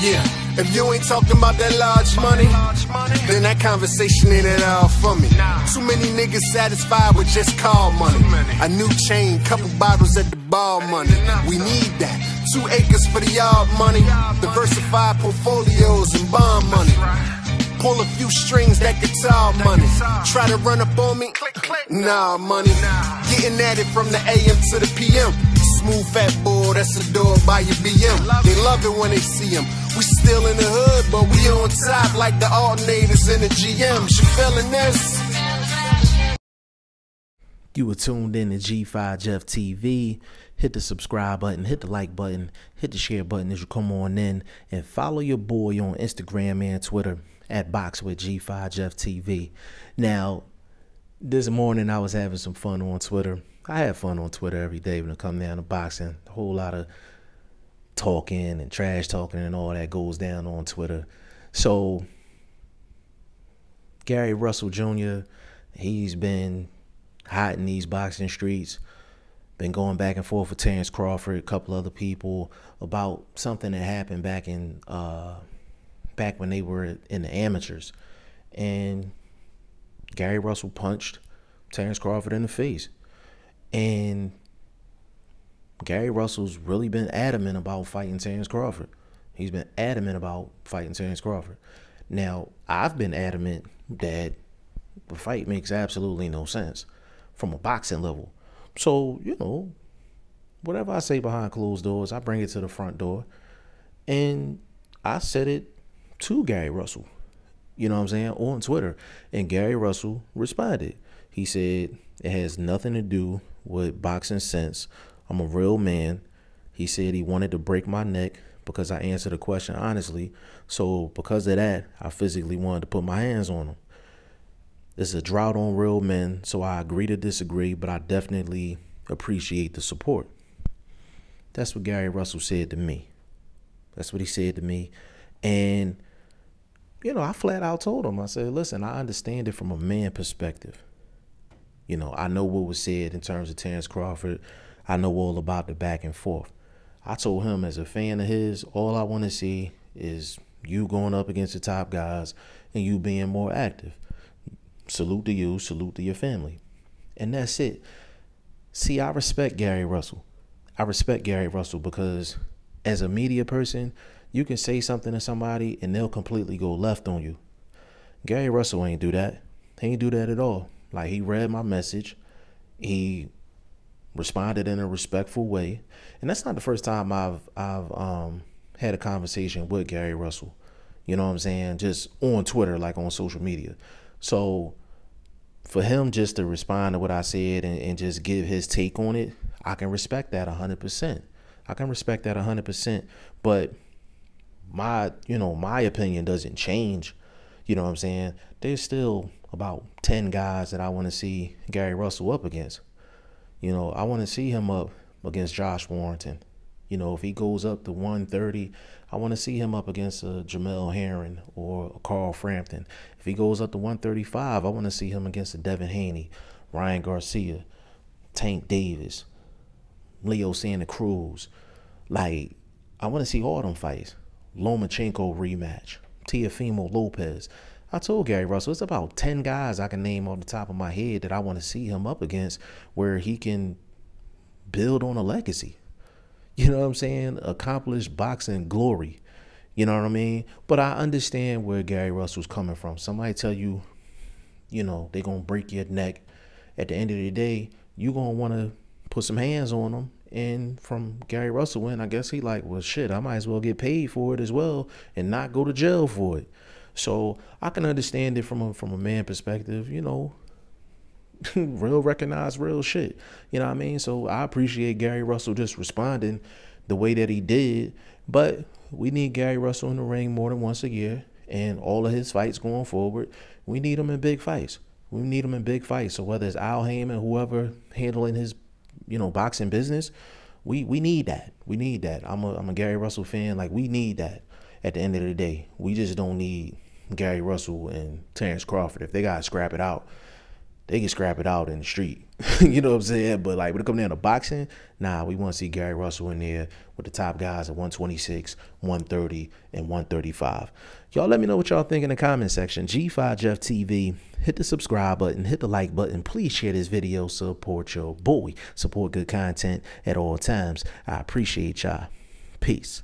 Yeah, if you ain't talking about that large money, then that conversation ain't at all for me. Too many niggas satisfied with just call money. A new chain, couple bottles at the bar money. We need that. 2 acres for the yard money. Diversified portfolios and bond money. Pull a few strings, that guitar money. Try to run up on me? Nah, money. Getting at it from the AM to the PM. Smooth fat boy, that's a door by your BM. They love it when they see him. We still in the hood, but we on top like the alternators in the GMs. You feeling this? You were tuned in to G5Jefftv. Hit the subscribe button, hit the like button, hit the share button as you come on in, and follow your boy on Instagram and Twitter at BoxingFirst. Now, this morning I was having some fun on Twitter. I have fun on Twitter every day when it comes down to boxing. A whole lot of talking and trash talking and all that goes down on Twitter. So, Gary Russell Jr., he's been hot in these boxing streets. Been going back and forth with Terence Crawford, a couple other people, about something that happened back when they were in the amateurs. And Gary Russell punched Terence Crawford in the face. And Gary Russell's really been adamant about fighting Terence Crawford. He's been adamant about fighting Terence Crawford. Now, I've been adamant that the fight makes absolutely no sense from a boxing level. So, you know, whatever I say behind closed doors, I bring it to the front door. And I said it to Gary Russell, you know what I'm saying, on Twitter. And Gary Russell responded. He said, it has nothing to do with boxing sense. I'm a real man. He said he wanted to break my neck because I answered the question honestly. So because of that, I physically wanted to put my hands on him. This is a drought on real men, so I agree to disagree, but I definitely appreciate the support. That's what Gary Russell said to me. That's what he said to me. And, you know, I flat out told him, I said, listen, I understand it from a man perspective. You know, I know what was said in terms of Terence Crawford. I know all about the back and forth. I told him, as a fan of his, all I want to see is you going up against the top guys and you being more active. Salute to you, salute to your family. And that's it. See, I respect Gary Russell. I respect Gary Russell because as a media person, you can say something to somebody and they'll completely go left on you. Gary Russell ain't do that. He ain't do that at all. Like, he read my message. He responded in a respectful way. And that's not the first time I've had a conversation with Gary Russell. You know what I'm saying? Just on Twitter, like on social media. So for him just to respond to what I said and just give his take on it, I can respect that 100%. I can respect that 100%. But my opinion doesn't change. You know what I'm saying? There's still about 10 guys that I want to see Gary Russell up against. You know, I want to see him up against Josh Warrington. You know, if he goes up to 130, I want to see him up against a Jamel Herring or a Carl Frampton. If he goes up to 135, I want to see him against a Devin Haney, Ryan Garcia, Tank Davis, Leo Santa Cruz. Like, I want to see all them fights. Lomachenko rematch, Teofimo Lopez. I told Gary Russell, it's about 10 guys I can name off the top of my head that I want to see him up against where he can build on a legacy. You know what I'm saying? Accomplish boxing glory. You know what I mean? But I understand where Gary Russell's coming from. Somebody tell you, you know, they're going to break your neck. At the end of the day, you're going to want to put some hands on them. And from Gary Russell, I guess he like, well, shit, I might as well get paid for it as well and not go to jail for it. So I can understand it from a man perspective, you know. Real recognize real shit. You know what I mean? So I appreciate Gary Russell just responding the way that he did. But we need Gary Russell in the ring more than once a year. And all of his fights going forward, we need him in big fights. We need him in big fights. So whether it's Al Heyman, whoever handling his, you know, boxing business, we need that. We need that. I'm a Gary Russell fan. Like, we need that at the end of the day. We just don't need Gary Russell and Terence Crawford. If they got to scrap it out, they can scrap it out in the street. You know what I'm saying? But like when it comes down to boxing, nah, we want to see Gary Russell in there with the top guys at 126, 130, and 135. Y'all let me know what y'all think in the comment section. G5Jefftv, hit the subscribe button, hit the like button. Please share this video. Support your boy. Support good content at all times. I appreciate y'all. Peace.